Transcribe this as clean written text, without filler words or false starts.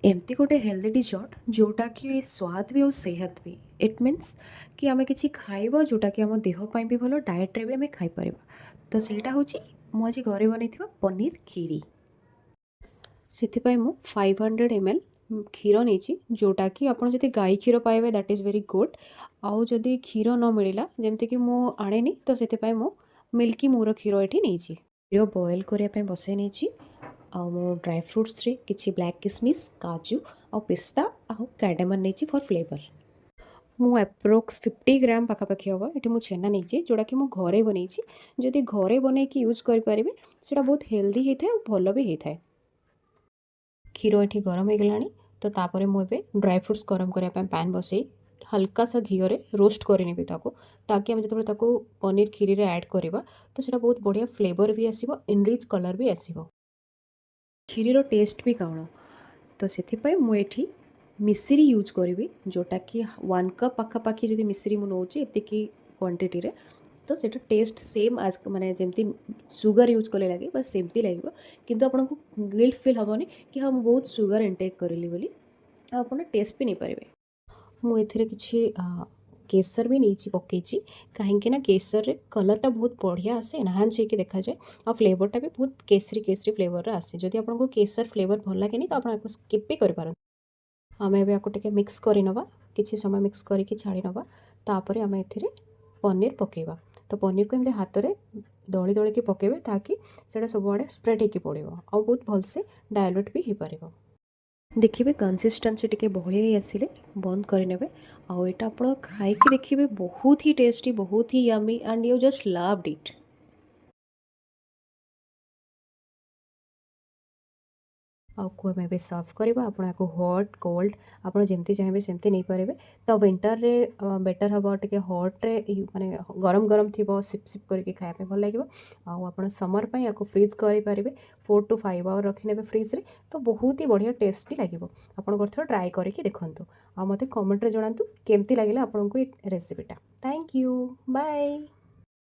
एमती गोटे healthy dessert जोटा कि स्वाद भी और सेहत भी इट मीन्स कि आम कि खाइबा जोटा कि आम देहपाई भी भल डाएट्रे भी आम खाईपर तो ସେଇଟା ହେଉଛି ମୁଁ ଆଜି ଘରେ ବନେଇଥିବା ପନିର କ୍ଷୀରି ସେଥିପାଇଁ ମୁଁ 500 ml କ୍ଷୀର ନେଇଛି ଯେଉଁଟାକି ଆପଣ ଯଦି ଗାଈ କ୍ଷୀର ପାଇବେ ଦ୍ୟାଟ୍ ଇଜ୍ ଭେରି ଗୁଡ୍ ଆଉ ଯଦି କ୍ଷୀର ନ ମିଳିଲା ଯେମିତିକି ମୁଁ ଆଣେନି ତ ସେଥିପାଇଁ ମୁଁ ମିଲ୍କି ମୋର କ୍ଷୀର ଏଠି ନେଇଛି କ୍ଷୀର ବଏଲ୍ କରିବା ପାଇଁ ବସାଇ ନେଇଛି ଆଉ ମୁଁ ଡ୍ରାଏ ଫ୍ରୁଟ୍ସରେ କିଛି ବ୍ଲାକ୍ କିସମିସ୍ କାଜୁ ଆଉ ପିସ୍ତା ଆଉ କ୍ୟାଡାମନ୍ ନେଇଛି ଫର୍ ଫ୍ଲେଭର୍ ମୁଁ ଆପ୍ରୋକ୍ସ 50 ଗ୍ରାମ ପାଖାପାଖି ହେବ ଏଠି ମୁଁ ଛେନା ନେଇଛି ଯେଉଁଟାକି ମୁଁ ଘରେ ବନେଇଛି ଯଦି ଘରେ ବନେଇକି ୟୁଜ୍ କରିପାରିବେ ସେଇଟା ବହୁତ ହେଲ୍ଦି ହେଇଥାଏ ଆଉ ଭଲ ବି ହେଇଥାଏ କ୍ଷୀର ଏଠି ଗରମ ହେଇଗଲାଣି ତ ତାପରେ ମୁଁ ଏବେ ଡ୍ରାଏ ଫ୍ରୁଟ୍ସ ଗରମ କରିବା ପାଇଁ ପ୍ୟାନ୍ ବସେଇ ହାଲକା ସା ଘିଅରେ ରୋଷ୍ଟ କରିନେବି ତାକୁ ତାକି ଆମେ ଯେତେବେଳେ ତାକୁ ପନିର କ୍ଷୀରିରେ ଆଡ଼୍ କରିବା ତ ସେଇଟା ବହୁତ ବଢ଼ିଆ ଫ୍ଲେଭର୍ ବି ଆସିବ ଇନରିଚ୍ କଲର୍ ବି ଆସିବ କ୍ଷୀରିର ଟେଷ୍ଟ ବି କ'ଣ ତ ସେଥିପାଇଁ ମୁଁ ଏଠି ମିଶ୍ରି ୟୁଜ୍ କରିବି ଯେଉଁଟାକି 1 କପ୍ ପାଖାପାଖି ଯଦି ମିଶ୍ରି ମୁଁ ନେଉଛି ଏତିକି କ୍ୱାଣ୍ଟିଟିରେ ତ ସେଇଟା ଟେଷ୍ଟ ସେମ୍ ଆଜ୍ ମାନେ ଯେମିତି ସୁଗାର ୟୁଜ୍ କଲେ ଲାଗେ ବାସ୍ ସେମିତି ଲାଗିବ କିନ୍ତୁ ଆପଣଙ୍କୁ ଗିଲ୍ଟ ଫିଲ୍ ହେବନି କି ହଁ ମୁଁ ବହୁତ ସୁଗାର ଇନଟେକ୍ କରିଲି ବୋଲି ଆଉ ଆପଣ ଟେଷ୍ଟ ବି ନେଇପାରିବେ ମୁଁ ଏଥିରେ କିଛି କେଶର ବି ନେଇଛି ପକେଇଛି କାହିଁକିନା କେଶରରେ କଲର୍ଟା ବହୁତ ବଢ଼ିଆ ଆସେ ଏନହାନ୍ସ ହେଇକି ଦେଖାଯାଏ ଆଉ ଫ୍ଲେଭରଟା ବି ବହୁତ କେଶରୀ କେଶରୀ ଫ୍ଲେଭରର ଆସେ ଯଦି ଆପଣଙ୍କୁ କେଶର ଫ୍ଲେଭର ଭଲ ଲାଗେନି ତ ଆପଣ ଆକୁ ସ୍କିପ୍ ବି କରିପାରନ୍ତି ଆମେ ଏବେ ଆକୁ ଟିକେ ମିକ୍ସ କରିନେବା କିଛି ସମୟ ମିକ୍ସ କରିକି ଛାଡ଼ି ନେବା ତାପରେ ଆମେ ଏଥିରେ ପନିର ପକାଇବା ତ ପନିରକୁ ଏମିତି ହାତରେ ଦଳି ଦଳିକି ପକାଇବେ ତାକି ସେଇଟା ସବୁଆଡ଼େ ସ୍ପ୍ରେଡ୍ ହେଇକି ପଡ଼ିବ ଆଉ ବହୁତ ଭଲସେ ଡାଇଲ୍ୟୁଟ୍ ବି ହେଇପାରିବ ଦେଖିବେ କନସିଷ୍ଟେନ୍ସି ଟିକେ ବହଳି ହେଇ ଆସିଲେ ବନ୍ଦ କରିନେବେ ଆଉ ଏଇଟା ଆପଣ ଖାଇକି ଦେଖିବେ ବହୁତ ହି ଟେଷ୍ଟି ବହୁତ ହି ୟମି ଆଣ୍ଡ ୟୁ ଜଷ୍ଟ ଲଭ୍ଡ ଇଟ୍ ଆଉ କୁ ଆମେ ଏବେ ସର୍ଭ କରିବା ଆପଣ ୟାକୁ ହଟ୍ କୋଲ୍ଡ ଆପଣ ଯେମିତି ଚାହିଁବେ ସେମିତି ନେଇପାରିବେ ତ ୱିଣ୍ଟରରେ ବେଟର୍ ହେବ ଟିକେ ହଟ୍ରେ ମାନେ ଗରମ ଗରମ ଥିବ ସିପ୍ ସିପ୍ କରିକି ଖାଇବା ପାଇଁ ଭଲ ଲାଗିବ ଆଉ ଆପଣ ସମର୍ ପାଇଁ ୟାକୁ ଫ୍ରିଜ୍ କରିପାରିବେ 4 to 5 ଆୱାର ରଖିନେବେ ଫ୍ରିଜ୍ରେ ତ ବହୁତ ହି ବଢ଼ିଆ ଟେଷ୍ଟି ଲାଗିବ ଆପଣ କରିଥିବ ଟ୍ରାଏ କରିକି ଦେଖନ୍ତୁ ଆଉ ମୋତେ କମେଣ୍ଟରେ ଜଣାନ୍ତୁ କେମିତି ଲାଗିଲା ଆପଣଙ୍କୁ ଏ ରେସିପିଟା ଥ୍ୟାଙ୍କ ୟୁ ବାଏ